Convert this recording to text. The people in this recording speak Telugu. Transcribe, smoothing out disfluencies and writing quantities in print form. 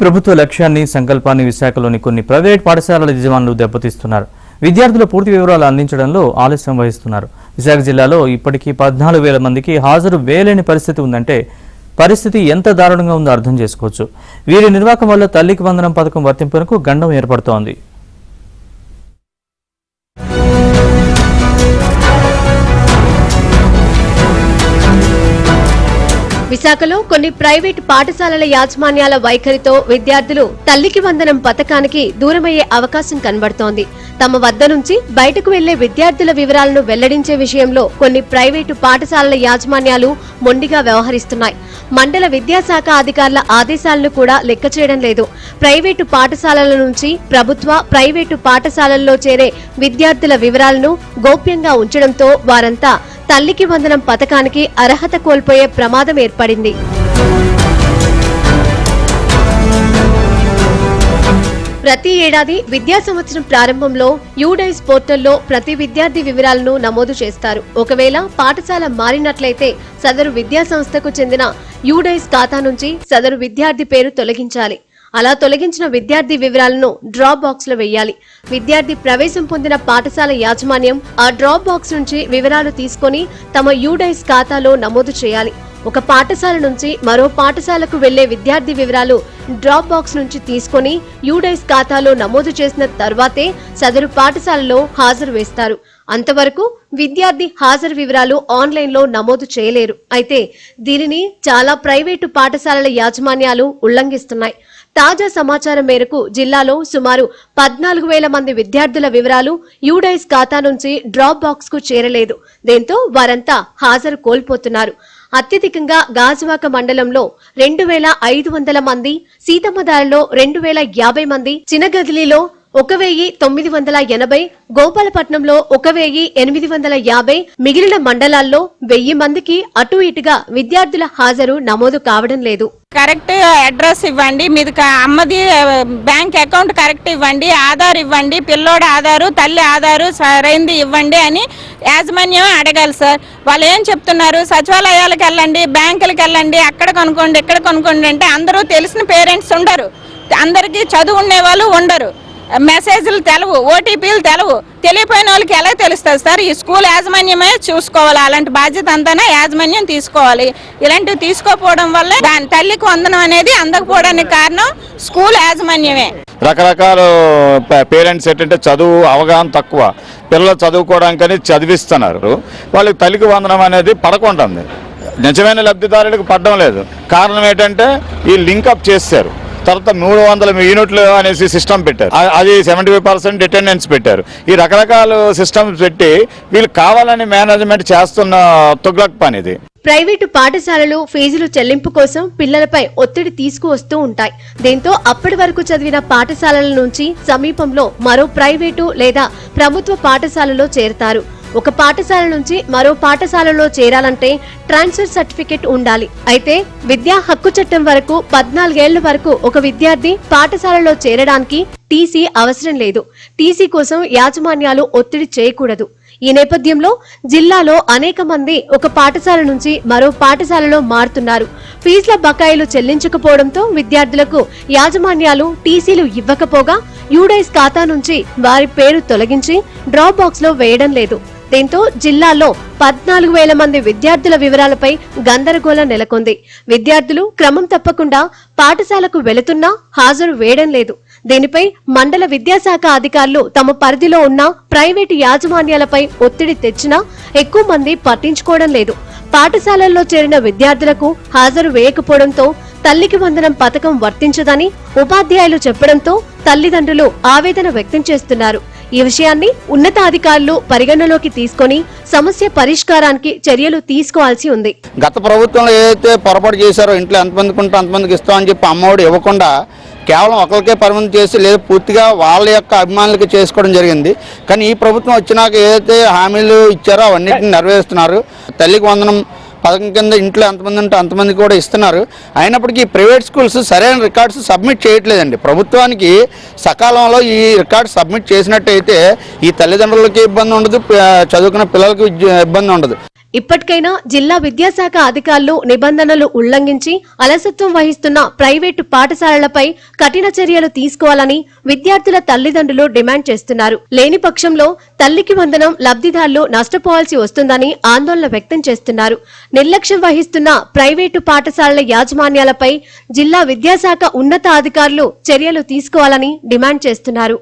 ప్రభుత్వ లక్ష్యాన్ని సంకల్పాన్ని విశాఖలోని కొన్ని ప్రైవేట్ పాఠశాలల యజమానులు దెబ్బతీస్తున్నారు. విద్యార్థుల పూర్తి వివరాలు అందించడంలో ఆలస్యం వహిస్తున్నారు. విశాఖ జిల్లాలో ఇప్పటికీ 14,000 మందికి హాజరు వేయలేని పరిస్థితి ఉందంటే పరిస్థితి ఎంత దారుణంగా ఉందో అర్థం చేసుకోవచ్చు. వీరి నిర్వాహకం వల్ల తల్లికి వందనం పథకం వర్తింపునకు గండం ఏర్పడుతోంది. విశాఖలో కొన్ని ప్రైవేట్ పాఠశాలల యాజమాన్యాల వైఖరితో విద్యార్థులు తల్లికి వందనం పథకానికి దూరమయ్యే అవకాశం కనబడుతోంది. తమ వద్ద నుంచి బయటకు వెళ్లే విద్యార్థుల వివరాలను వెల్లడించే విషయంలో కొన్ని ప్రైవేటు పాఠశాలల యాజమాన్యాలు మొండిగా వ్యవహరిస్తున్నాయి. మండల విద్యాశాఖ అధికారుల ఆదేశాలను కూడా లెక్క చేయడం లేదు. ప్రైవేటు పాఠశాలల నుంచి ప్రభుత్వ ప్రైవేటు పాఠశాలల్లో చేరే విద్యార్థుల వివరాలను గోప్యంగా ఉంచడంతో వారంతా తల్లికి వందనం పథకానికి అర్హత కోల్పోయే ప్రమాదం ఏర్పడింది. ప్రతి ఏడాది విద్యా సంవత్సరం ప్రారంభంలో యూడైస్ పోర్టల్లో ప్రతి విద్యార్థి వివరాలను నమోదు చేస్తారు. ఒకవేళ పాఠశాల మారినట్లయితే సదరు విద్యా సంస్థకు చెందిన యూడైస్ ఖాతా నుంచి సదరు విద్యార్థి పేరు తొలగించాలి. అలా తొలగించిన విద్యార్థి వివరాలను డ్రాప్ బాక్స్ లో వెయ్యాలి. విద్యార్థి ప్రవేశం పొందిన పాఠశాల యాజమాన్యం ఆ డ్రాప్ బాక్స్ నుంచి వివరాలు తీసుకుని తమ యూడైస్ ఖాతాలో నమోదు చేయాలి. ఒక పాఠశాల నుంచి మరో పాఠశాలకు వెళ్లే విద్యార్థి వివరాలు డ్రాప్ బాక్స్ నుంచి తీసుకుని యూడైస్ ఖాతాలో నమోదు చేసిన తర్వాతే సదరు పాఠశాలలో హాజరు వేస్తారు. అంతవరకు విద్యార్థి హాజరు వివరాలు ఆన్లైన్లో నమోదు చేయలేరు. అయితే దీనిని చాలా ప్రైవేటు పాఠశాలల యాజమాన్యాలు ఉల్లంఘిస్తున్నాయి. తాజా సమాచారం మేరకు జిల్లాలో సుమారు 14,000 మంది విద్యార్థుల వివరాలు యూడైస్ ఖాతా నుంచి డ్రాప్ బాక్స్ కు చేరలేదు. దీంతో వారంతా హాజరు కోల్పోతున్నారు. అత్యధికంగా గాజువాక మండలంలో 2,500 మంది, సీతమ్మదారిలో 2,050 మంది, చినగదిలిలో 1,980, గోపాలపట్నంలో 1,850, మిగిలిన మండలాల్లో 1000 మందికి అటు ఇటుగా విద్యార్థుల హాజరు నమోదు కావడం లేదు. కరెక్ట్ అడ్రస్ ఇవ్వండి, మీది అమ్మది బ్యాంక్ అకౌంట్ కరెక్ట్ ఇవ్వండి, ఆధార్ ఇవ్వండి, పిల్లోడు ఆధారు, తల్లి ఆధారు సరైంది ఇవ్వండి అని యాజమాన్యం అడగాలి సార్. వాళ్ళు ఏం చెప్తున్నారు, సచివాలయాలకు వెళ్ళండి, బ్యాంకులకు వెళ్ళండి, అక్కడ కొనుక్కోండి, ఇక్కడ కొనుక్కోండి అంటే అందరూ తెలిసిన పేరెంట్స్ ఉండరు, అందరికీ చదువు ఉండే వాళ్ళు ఉండరు, మెసేజ్లు తెలవు, ఓటీపీలు తెలవు. తెలియపోయిన వాళ్ళకి ఎలా తెలుస్తుంది సార్? ఈ స్కూల్ యాజమాన్యమే చూసుకోవాలి. అలాంటి బాధ్యత అంతా యాజమాన్యం తీసుకోవాలి. ఇలాంటివి తీసుకోకపోవడం వల్ల దాని తల్లికి వందనం అనేది అందకపోవడానికి కారణం స్కూల్ యాజమాన్యమే. రకరకాల పేరెంట్స్ ఏంటంటే చదువు అవగాహన తక్కువ, పిల్లలు చదువుకోవడానికని చదివిస్తున్నారు, వాళ్ళకి తల్లికి వందనం అనేది పడకుంటుంది. నిజమైన లబ్ధిదారులకు పడడం లేదు. కారణం ఏంటంటే ఈ లింకప్ చేశారు. తర్వాత 300 యూనిట్లు అనేసి సిస్టమ్ పెట్టారు. అది 75% అటెండెన్స్ పెట్టారు. ఈ రకరకాల సిస్టమ్స్ పెట్టి వీళ్ళు కావాలని మేనేజ్మెంట్ చేస్తున్న తుగ్లక్ పని ఇది. ప్రైవేటు పాఠశాలలు ఫీజులు చెల్లింపు కోసం పిల్లలపై ఒత్తిడి తీసుకువస్తూ ఉంటాయి. దీంతో అప్పటి వరకు చదివిన పాఠశాలల నుంచి సమీపంలో మరో ప్రైవేటు లేదా ప్రభుత్వ పాఠశాలలో చేరతారు. ఒక పాఠశాల నుంచి మరో పాఠశాలలో చేరాలంటే ట్రాన్స్ఫర్ సర్టిఫికెట్ ఉండాలి. అయితే విద్యా హక్కు చట్టం వరకు 14 ఏళ్ల వరకు ఒక విద్యార్థి పాఠశాలలో చేరడానికి టీసీ అవసరం లేదు. టీసీ కోసం యాజమాన్యాలు ఒత్తిడి చేయకూడదు. ఈ నేపథ్యంలో జిల్లాలో అనేక మంది ఒక పాఠశాల నుంచి మరో పాఠశాలలో మారుతున్నారు. ఫీజుల బకాయిలు చెల్లించకపోవడంతో విద్యార్థులకు యాజమాన్యాలు టీసీలు ఇవ్వకపోగా యూడైస్ ఖాతా నుంచి వారి పేరు తొలగించి డ్రాప్ బాక్స్ లో వేయడం లేదు. దీంతో జిల్లాలో 14,000 మంది విద్యార్థుల వివరాలపై గందరగోళం నెలకొంది. విద్యార్థులు క్రమం తప్పకుండా పాఠశాలకు వెళుతున్నా హాజరు వేయడం లేదు. దీనిపై మండల విద్యాశాఖ అధికారులు తమ పరిధిలో ఉన్న ప్రైవేటు యాజమాన్యాలపై ఒత్తిడి తెచ్చినా ఎక్కువ మంది పట్టించుకోవడం లేదు. పాఠశాలల్లో చేరిన విద్యార్థులకు హాజరు వేయకపోవడంతో తల్లికి వందనం పథకం వర్తించదని ఉపాధ్యాయులు చెప్పడంతో తల్లిదండ్రులు ఆవేదన వ్యక్తం చేస్తున్నారు. ఈ విషయాన్ని ఉన్నతాధికారులు పరిగణలోకి తీసుకుని సమస్య పరిష్కారానికి చర్యలు తీసుకోవాల్సి ఉంది. గత ప్రభుత్వంలో ఏదైతే పొరపాటు చేశారో ఇంట్లో ఎంతమందికి ఉంటే అంతమందికి ఇస్తామని చెప్పి అమ్మఒడి ఇవ్వకుండా కేవలం ఒకరికే పరిమితం చేసి లేదా పూర్తిగా వాళ్ళ యొక్క అభిమానులకి చేసుకోవడం జరిగింది. కానీ ఈ ప్రభుత్వం వచ్చినాక ఏదైతే హామీలు ఇచ్చారో అవన్నిటిని నెరవేరుస్తున్నారు. తల్లికి వందనం పథకం కింద ఇంట్లో ఎంతమంది ఉంటే అంతమంది కూడా ఇస్తున్నారు. అయినప్పటికీ ప్రైవేట్ స్కూల్స్ సరైన రికార్డ్స్ సబ్మిట్ చేయట్లేదండి. ప్రభుత్వానికి సకాలంలో ఈ రికార్డ్స్ సబ్మిట్ చేసినట్టయితే ఈ తల్లిదండ్రులకి ఇబ్బంది ఉండదు, చదువుకున్న పిల్లలకి ఇబ్బంది ఉండదు. ఇప్పటికైనా జిల్లా విద్యాశాఖ అధికారులు నిబంధనలు ఉల్లంఘించి అలసత్వం వహిస్తున్న ప్రైవేటు పాఠశాలలపై కఠిన చర్యలు తీసుకోవాలని విద్యార్థుల తల్లిదండ్రులు డిమాండ్ చేస్తున్నారు. లేని పక్షంలో తల్లికి వందనం లబ్ధిదారులు నష్టపోవాల్సి వస్తుందని ఆందోళన వ్యక్తం చేస్తున్నారు. నిర్లక్ష్యం వహిస్తున్న ప్రైవేటు పాఠశాలల యాజమాన్యాలపై జిల్లా విద్యాశాఖ ఉన్నతాధికారులు చర్యలు తీసుకోవాలని డిమాండ్ చేస్తున్నారు.